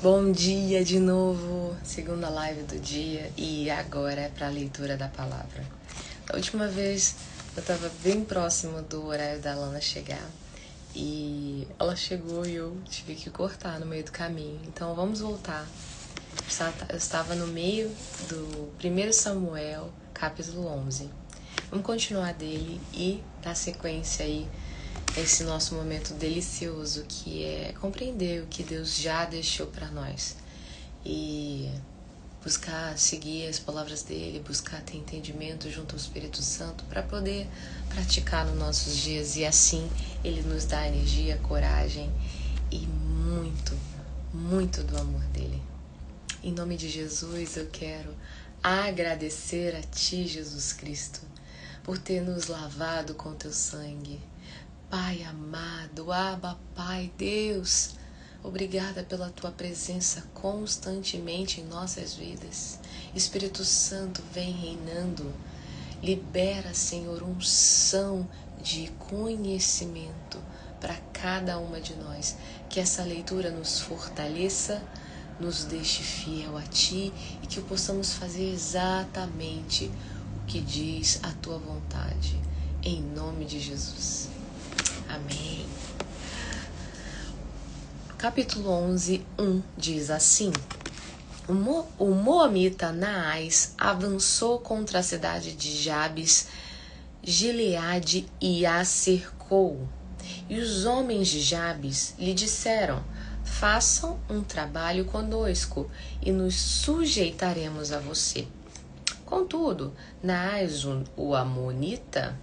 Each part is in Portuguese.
Bom dia de novo, segunda live do dia e agora é para a leitura da palavra. A última vez eu estava bem próximo do horário da Lana chegar e ela chegou e eu tive que cortar no meio do caminho. Então vamos voltar. Eu estava no meio do 1 Samuel, capítulo 11. Vamos continuar dele e dar sequência aí esse nosso momento delicioso que é compreender o que Deus já deixou para nós e buscar seguir as palavras dele, buscar ter entendimento junto ao Espírito Santo para poder praticar nos nossos dias, e assim ele nos dá energia, coragem e muito do amor dele. Em nome de Jesus eu quero agradecer a ti, Jesus Cristo, por ter nos lavado com teu sangue. Pai amado, Abba, Pai, Deus, obrigada pela tua presença constantemente em nossas vidas. Espírito Santo, vem reinando. Libera, Senhor, unção de conhecimento para cada uma de nós. Que essa leitura nos fortaleça, nos deixe fiel a ti e que possamos fazer exatamente o que diz a tua vontade. Em nome de Jesus. Amém. Capítulo 11, 1 diz assim: O moabita Naás avançou contra a cidade de Jabes Gileade e a cercou. E os homens de Jabes lhe disseram: façam um trabalho conosco e nos sujeitaremos a você. Contudo, Naás, o amonita,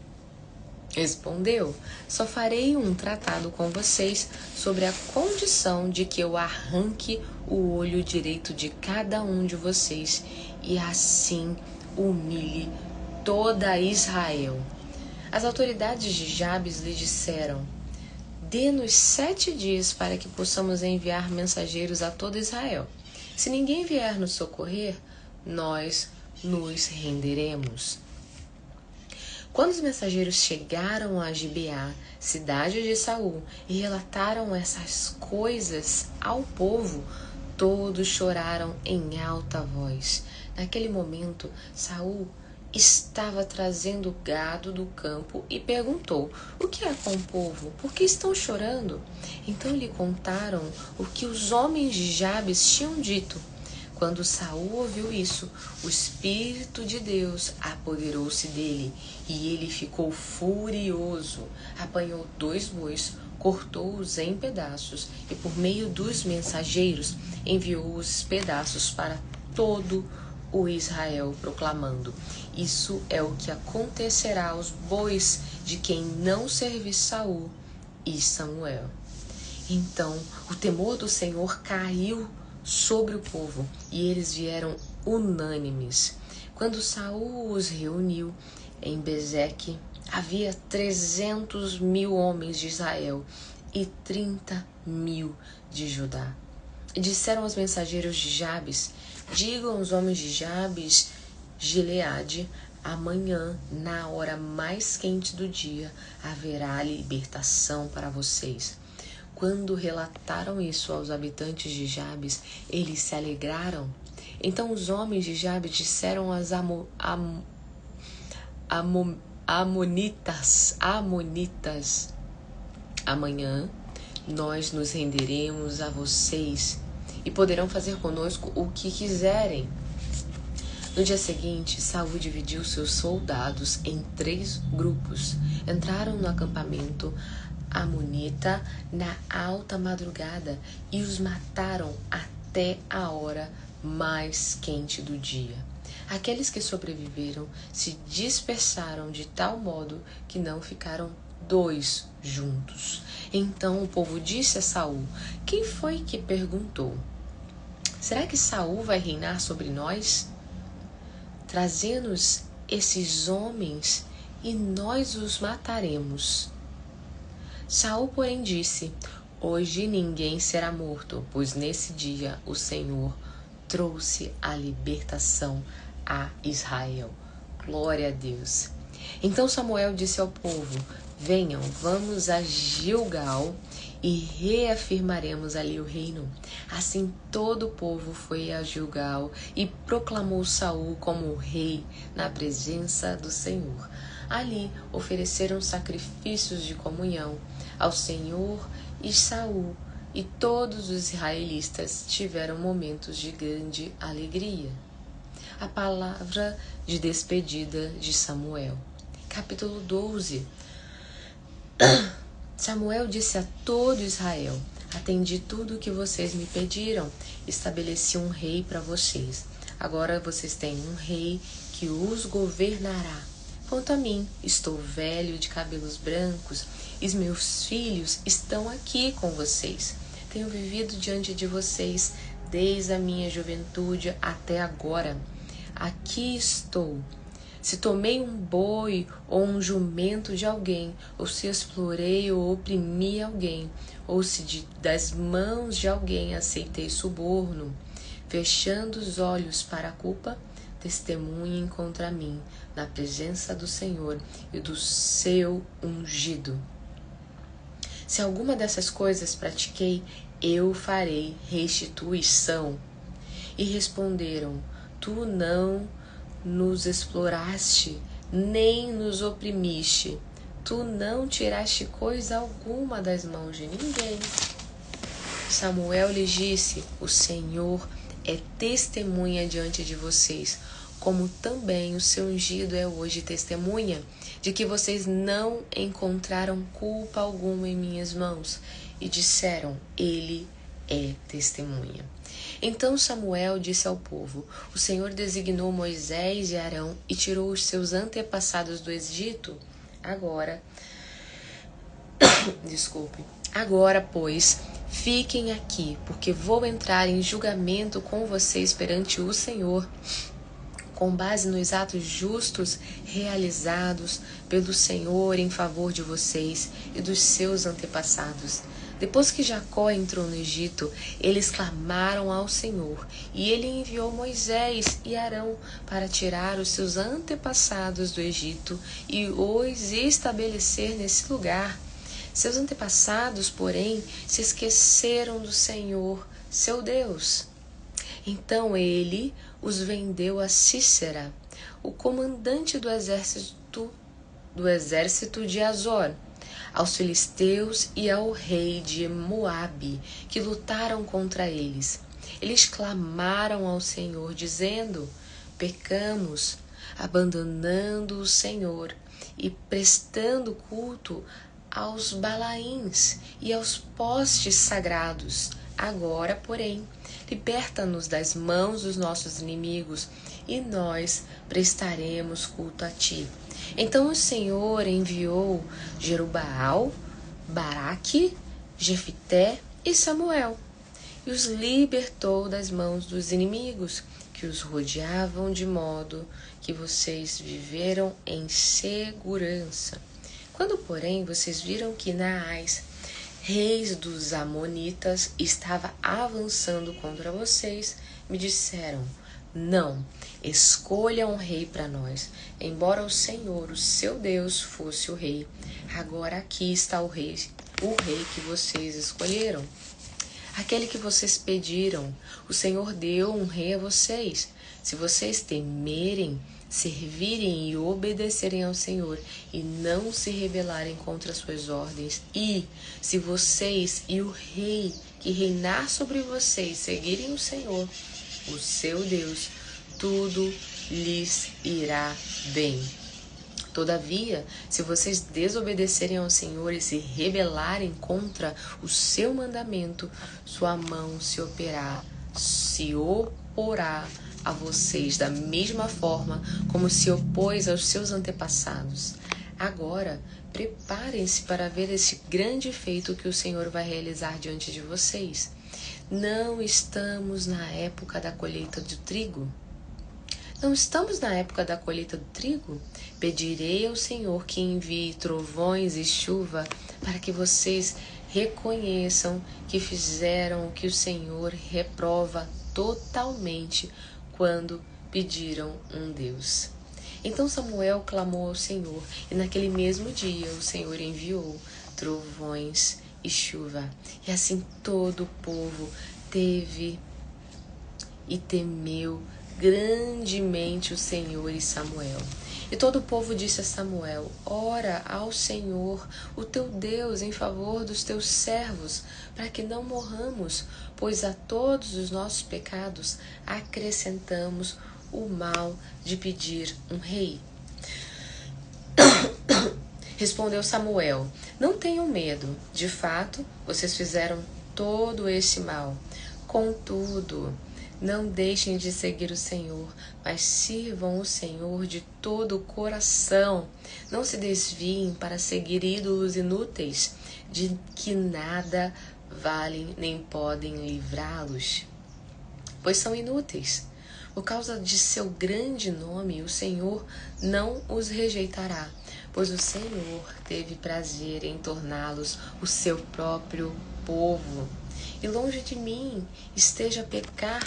respondeu: só farei um tratado com vocês sobre a condição de que eu arranque o olho direito de cada um de vocês e assim humilhe toda Israel. As autoridades de Jabes lhe disseram: dê-nos 7 dias para que possamos enviar mensageiros a todo Israel. Se ninguém vier nos socorrer, nós nos renderemos. Quando os mensageiros chegaram a Gibeá, cidade de Saul, e relataram essas coisas ao povo, todos choraram em alta voz. Naquele momento, Saul estava trazendo gado do campo e perguntou: o que é com o povo? Por que estão chorando? Então lhe contaram o que os homens de Jabes tinham dito. Quando Saul ouviu isso, o Espírito de Deus apoderou-se dele e ele ficou furioso. Apanhou 2 bois, cortou-os em pedaços e por meio dos mensageiros enviou os pedaços para todo o Israel, proclamando: isso é o que acontecerá aos bois de quem não servir Saul e Samuel. Então o temor do Senhor caiu sobre o povo, e eles vieram unânimes. Quando Saul os reuniu em Bezeque, havia 300.000 homens de Israel e 30.000 de Judá. E disseram aos mensageiros de Jabes: digam aos homens de Jabes Gileade: amanhã, na hora mais quente do dia, haverá libertação para vocês. Quando relataram isso aos habitantes de Jabes, eles se alegraram. Então os homens de Jabes disseram aos amonitas: amanhã nós nos renderemos a vocês e poderão fazer conosco o que quiserem. No dia seguinte, Saul dividiu seus soldados em 3 grupos. Entraram no acampamento amonita na alta madrugada e os mataram até a hora mais quente do dia. Aqueles que sobreviveram se dispersaram de tal modo que não ficaram 2 juntos. Então o povo disse a Saul: quem foi que perguntou? Será que Saul vai reinar sobre nós? Traze-nos esses homens e nós os mataremos. Saul, porém, disse: hoje ninguém será morto, pois nesse dia o Senhor trouxe a libertação a Israel. Glória a Deus. Então Samuel disse ao povo: venham, vamos a Gilgal e reafirmaremos ali o reino. Assim todo o povo foi a Gilgal e proclamou Saul como rei na presença do Senhor. Ali ofereceram sacrifícios de comunhão ao Senhor, e Saul e todos os israelitas tiveram momentos de grande alegria. A palavra de despedida de Samuel. Capítulo 12. Samuel disse a todo Israel: atendi tudo o que vocês me pediram, estabeleci um rei para vocês. Agora vocês têm um rei que os governará. Quanto a mim, estou velho, de cabelos brancos, e os meus filhos estão aqui com vocês. Tenho vivido diante de vocês desde a minha juventude até agora. Aqui estou. Se tomei um boi ou um jumento de alguém, ou se explorei ou oprimi alguém, ou se das mãos de alguém aceitei suborno, fechando os olhos para a culpa, testemunhem contra mim na presença do Senhor e do seu ungido. Se alguma dessas coisas pratiquei, eu farei restituição. E responderam: tu não nos exploraste, nem nos oprimiste. Tu não tiraste coisa alguma das mãos de ninguém. Samuel lhes disse: o Senhor é testemunha diante de vocês, como também o seu ungido é hoje testemunha, de que vocês não encontraram culpa alguma em minhas mãos. E disseram: ele é testemunha. Então Samuel disse ao povo: o Senhor designou Moisés e Arão e tirou os seus antepassados do Egito. Agora, pois, fiquem aqui, porque vou entrar em julgamento com vocês perante o Senhor, com base nos atos justos realizados pelo Senhor em favor de vocês e dos seus antepassados. Depois que Jacó entrou no Egito, eles clamaram ao Senhor, e ele enviou Moisés e Arão para tirar os seus antepassados do Egito e os estabelecer nesse lugar. Seus antepassados, porém, se esqueceram do Senhor, seu Deus. Então ele os vendeu a Sísera, o comandante do exército de Azor, aos filisteus e ao rei de Moabe, que lutaram contra eles. Eles clamaram ao Senhor, dizendo: pecamos, abandonando o Senhor e prestando culto aos Balaíns e aos postes sagrados. Agora, porém, liberta-nos das mãos dos nossos inimigos, e nós prestaremos culto a ti. Então o Senhor enviou Jerubaal, Baraque, Jefité e Samuel, e os libertou das mãos dos inimigos que os rodeavam, de modo que vocês viveram em segurança. Quando, porém, vocês viram que Naás, rei dos Amonitas, estava avançando contra vocês, me disseram: não, escolha um rei para nós. Embora o Senhor, o seu Deus, fosse o rei, agora aqui está o rei que vocês escolheram. Aquele que vocês pediram, o Senhor deu um rei a vocês. Se vocês temerem, servirem e obedecerem ao Senhor e não se rebelarem contra suas ordens, e se vocês e o rei que reinar sobre vocês seguirem o Senhor, o seu Deus, tudo lhes irá bem. Todavia, se vocês desobedecerem ao Senhor e se rebelarem contra o seu mandamento, sua mão se oporá a vocês da mesma forma como se opôs aos seus antepassados. Agora, preparem-se para ver esse grande feito que o Senhor vai realizar diante de vocês. Não estamos na época da colheita do trigo? Não estamos na época da colheita do trigo? Pedirei ao Senhor que envie trovões e chuva para que vocês reconheçam que fizeram o que o Senhor reprova totalmente quando pediram um Deus. Então Samuel clamou ao Senhor, e naquele mesmo dia o Senhor enviou trovões e chuva. E assim todo o povo teve e temeu grandemente o Senhor e Samuel. E todo o povo disse a Samuel: ora ao Senhor, o teu Deus, em favor dos teus servos, para que não morramos, pois a todos os nossos pecados acrescentamos o mal de pedir um rei. Respondeu Samuel: não tenham medo, de fato, vocês fizeram todo esse mal. Contudo, não deixem de seguir o Senhor, mas sirvam o Senhor de todo o coração. Não se desviem para seguir ídolos inúteis, de que nada valem nem podem livrá-los, pois são inúteis. Por causa de seu grande nome, o Senhor não os rejeitará, pois o Senhor teve prazer em torná-los o seu próprio povo. E longe de mim esteja pecar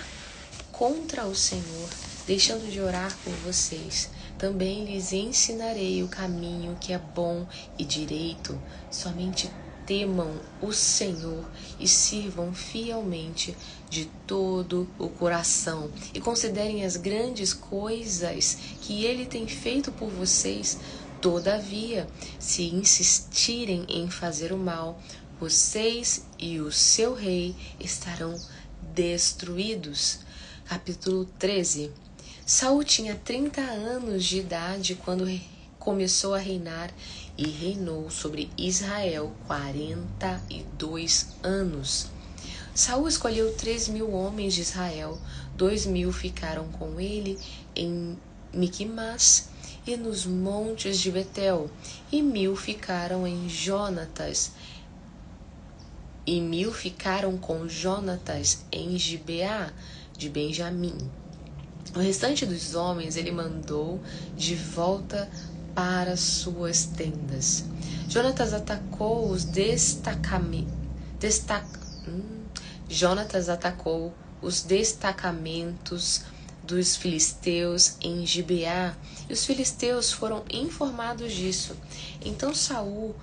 contra o Senhor, deixando de orar por vocês. Também lhes ensinarei o caminho que é bom e direito. Somente temam o Senhor e sirvam fielmente de todo o coração. E considerem as grandes coisas que Ele tem feito por vocês. Todavia, se insistirem em fazer o mal, vocês e o seu rei estarão destruídos. Capítulo 13. Saul tinha 30 anos de idade quando começou a reinar e reinou sobre Israel 42 anos. Saul escolheu 3.000 homens de Israel, 2.000 ficaram com ele em Miquimás e nos montes de Betel, e 1.000 ficaram em Jonatas, e 1.000 ficaram com Jonatas em Gibeá de Benjamim. O restante dos homens ele mandou de volta para suas tendas. Jonatas atacou os destacamentos dos filisteus em Gibeá, e os filisteus foram informados disso. Então Saul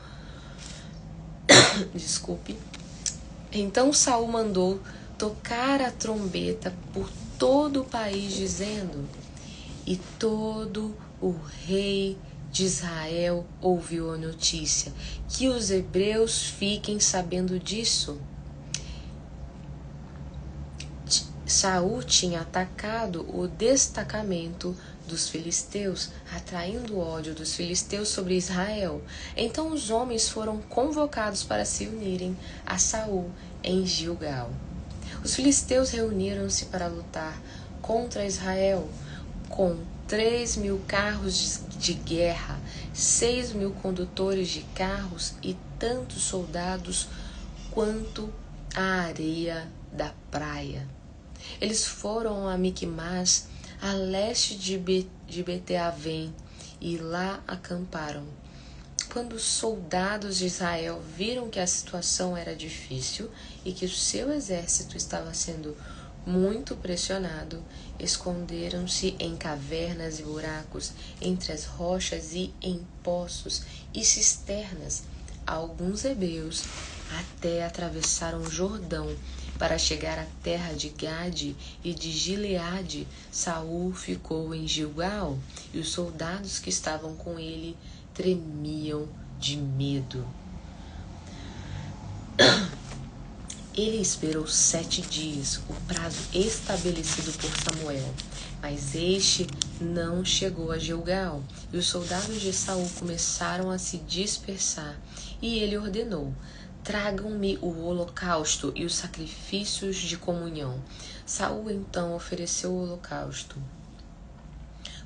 mandou tocar a trombeta por todo o país, dizendo: e todo o rei de Israel ouviu a notícia, que os hebreus fiquem sabendo disso. Saul tinha atacado o destacamento dos filisteus, atraindo o ódio dos filisteus sobre Israel. Então os homens foram convocados para se unirem a Saul em Gilgal. Os filisteus reuniram-se para lutar contra Israel, com 3.000 carros de guerra, 6.000 condutores de carros e tantos soldados quanto a areia da praia. Eles foram a Miquimás, a leste de Beteavém, e lá acamparam. Quando os soldados de Israel viram que a situação era difícil e que o seu exército estava sendo muito pressionado, esconderam-se em cavernas e buracos, entre as rochas e em poços e cisternas. Alguns hebreus até atravessaram o Jordão para chegar à terra de Gade e de Gileade. Saul ficou em Gilgal, e os soldados que estavam com ele tremiam de medo. Ele esperou 7 dias, o prazo estabelecido por Samuel, mas este não chegou a Gilgal, e os soldados de Saul começaram a se dispersar, e ele ordenou: tragam-me o holocausto e os sacrifícios de comunhão. Saul então ofereceu o holocausto.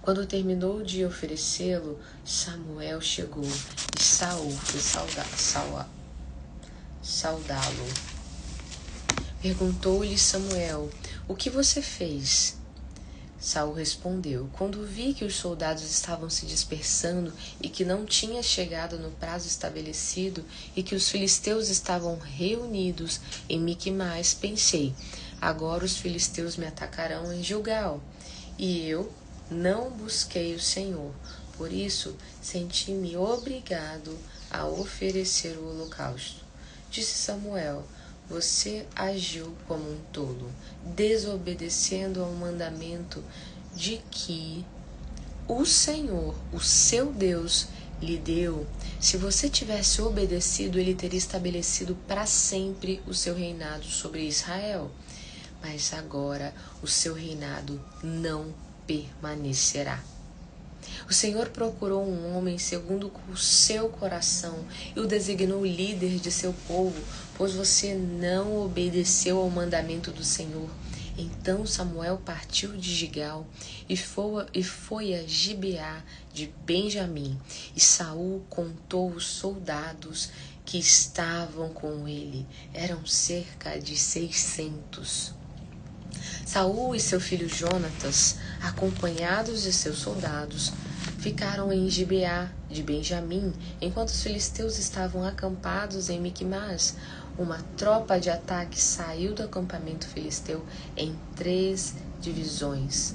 Quando terminou de oferecê-lo, Samuel chegou e Saul foi saudá-lo. Perguntou-lhe Samuel: o que você fez? Saul respondeu: quando vi que os soldados estavam se dispersando e que não tinha chegado no prazo estabelecido e que os filisteus estavam reunidos em Miquimás, pensei: agora os filisteus me atacarão em Gilgal. E eu não busquei o Senhor, por isso senti-me obrigado a oferecer o holocausto. disse Samuel: você agiu como um tolo, desobedecendo ao mandamento de que o Senhor, o seu Deus, lhe deu. Se você tivesse obedecido, ele teria estabelecido para sempre o seu reinado sobre Israel. Mas agora o seu reinado não permanecerá. O Senhor procurou um homem segundo o seu coração e o designou líder de seu povo, pois você não obedeceu ao mandamento do Senhor. Então Samuel partiu de Gigal e foi a Gibeá de Benjamim, e Saul contou os soldados que estavam com ele. Eram cerca de 600. Saul e seu filho Jonatas, acompanhados de seus soldados, ficaram em Gibeá de Benjamim, enquanto os filisteus estavam acampados em Miquimás. Uma tropa de ataque saiu do acampamento filisteu em 3 divisões.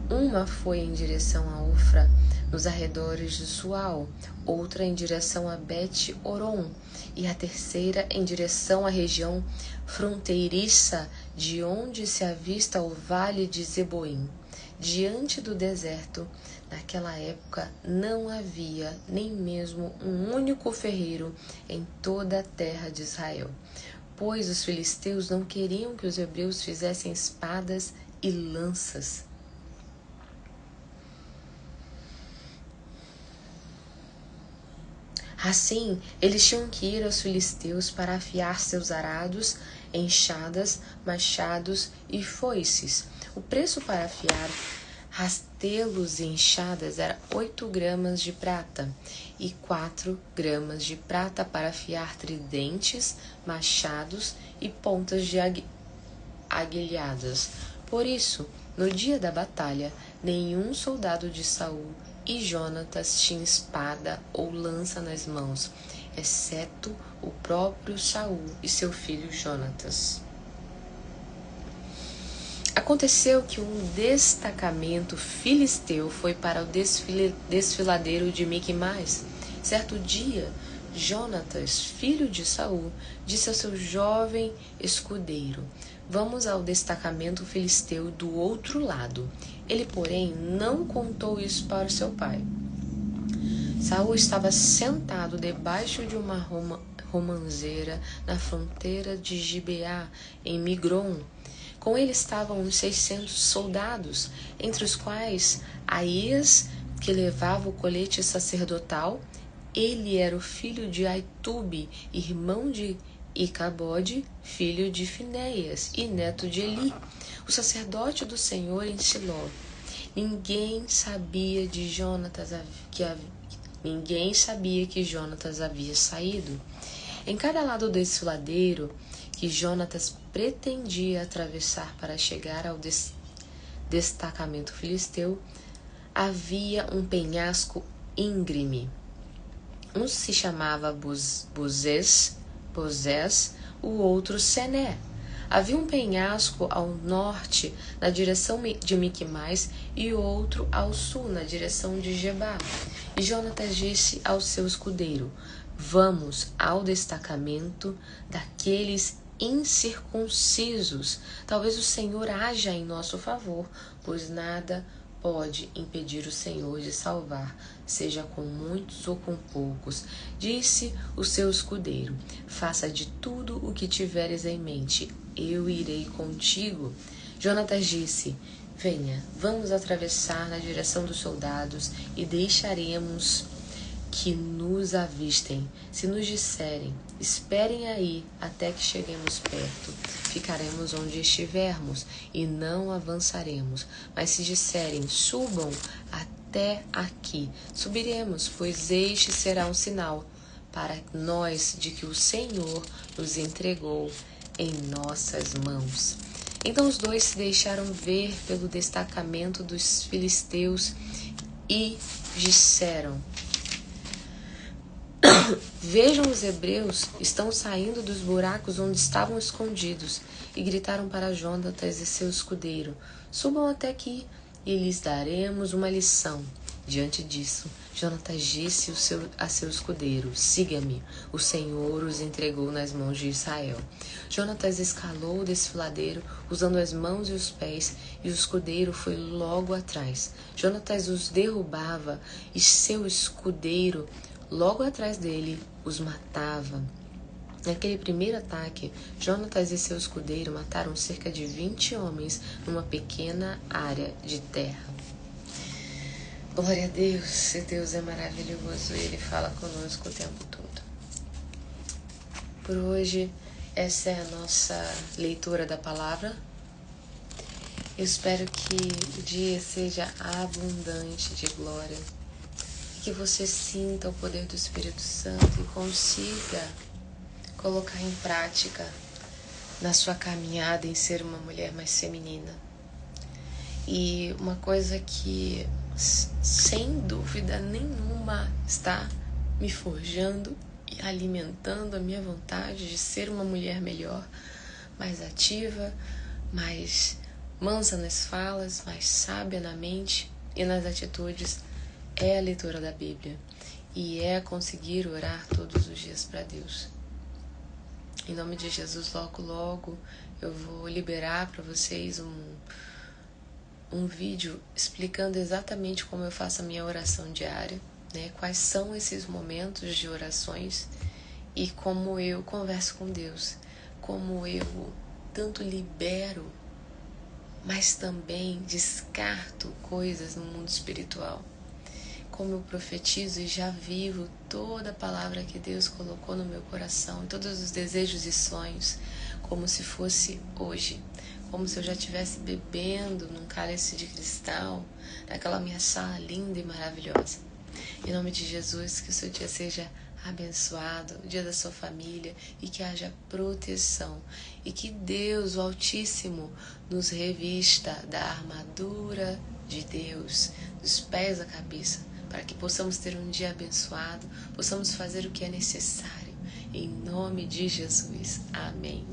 Uma foi em direção a Ofra, nos arredores de Sual, outra em direção a Bet-Oron, e a terceira em direção à região fronteiriça, de onde se avista o vale de Zeboim. Diante do deserto, naquela época não havia nem mesmo um único ferreiro em toda a terra de Israel, pois os filisteus não queriam que os hebreus fizessem espadas e lanças. Assim, eles tinham que ir aos filisteus para afiar seus arados, enxadas, machados e foices. O preço para afiar rastelos e enxadas era 8 gramas de prata e 4 gramas de prata para afiar tridentes, machados e pontas de aguilhadas. Por isso, no dia da batalha, nenhum soldado de Saul e Jonatas tinha espada ou lança nas mãos, exceto o próprio Saul e seu filho Jonatas. Aconteceu que um destacamento filisteu foi para o desfiladeiro de Miquimás. Certo dia, Jonatas, filho de Saul, disse ao seu jovem escudeiro: vamos ao destacamento filisteu do outro lado. Ele, porém, não contou isso para o seu pai. Saul estava sentado debaixo de uma romanceira na fronteira de Gibeá, em Migron. Com ele estavam uns 600 soldados, entre os quais Aías, que levava o colete sacerdotal. Ele era o filho de Aitube, irmão de Icabode, filho de Finéias e neto de Eli, o sacerdote do Senhor em Siló. Ninguém sabia que Jonatas havia saído. Em cada lado do desfiladeiro que Jonatas pretendia atravessar para chegar ao destacamento filisteu, havia um penhasco íngreme. Um se chamava Bozés, o outro Sené. Havia um penhasco ao norte, na direção de Miquimás, e outro ao sul, na direção de Gebá. E Jonatas disse ao seu escudeiro: vamos ao destacamento daqueles incircuncisos. Talvez o Senhor haja em nosso favor, pois nada pode impedir o Senhor de salvar, seja com muitos ou com poucos. Disse o seu escudeiro: faça de tudo o que tiveres em mente, eu irei contigo. Jonatas disse: venha, vamos atravessar na direção dos soldados e deixaremos que nos avistem. Se nos disserem: esperem aí até que cheguemos perto, ficaremos onde estivermos e não avançaremos. Mas se disserem: subam até aqui, subiremos, pois este será um sinal para nós de que o Senhor nos entregou em nossas mãos. Então os dois se deixaram ver pelo destacamento dos filisteus e disseram: vejam, os hebreus estão saindo dos buracos onde estavam escondidos. E gritaram para Jonatas e seu escudeiro: subam até aqui e lhes daremos uma lição. Diante disso, Jonatas disse a seu escudeiro: siga-me, o Senhor os entregou nas mãos de Israel. Jonatas escalou o desfiladeiro, usando as mãos e os pés, e o escudeiro foi logo atrás. Jonatas os derrubava, e seu escudeiro, logo atrás dele, os matava. Naquele primeiro ataque, Jonatas e seu escudeiro mataram cerca de 20 homens numa pequena área de terra. Glória a Deus, Deus é maravilhoso e Ele fala conosco o tempo todo. Por hoje, essa é a nossa leitura da palavra. Eu espero que o dia seja abundante de glória, que você sinta o poder do Espírito Santo e consiga colocar em prática na sua caminhada em ser uma mulher mais feminina. E uma coisa que, sem dúvida nenhuma, está me forjando e alimentando a minha vontade de ser uma mulher melhor, mais ativa, mais mansa nas falas, mais sábia na mente e nas atitudes, é a leitura da Bíblia e é conseguir orar todos os dias para Deus. Em nome de Jesus, logo eu vou liberar para vocês um vídeo explicando exatamente como eu faço a minha oração diária, né? Quais são esses momentos de orações e como eu converso com Deus, como eu tanto libero, mas também descarto coisas no mundo espiritual. Como eu profetizo e já vivo toda a palavra que Deus colocou no meu coração, todos os desejos e sonhos, como se fosse hoje, como se eu já estivesse bebendo num cálice de cristal, naquela minha sala linda e maravilhosa. Em nome de Jesus, que o seu dia seja abençoado, o dia da sua família, e que haja proteção, e que Deus, o Altíssimo, nos revista da armadura de Deus, dos pés à cabeça, para que possamos ter um dia abençoado, possamos fazer o que é necessário. Em nome de Jesus. Amém.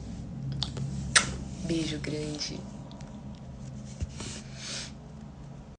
Beijo grande.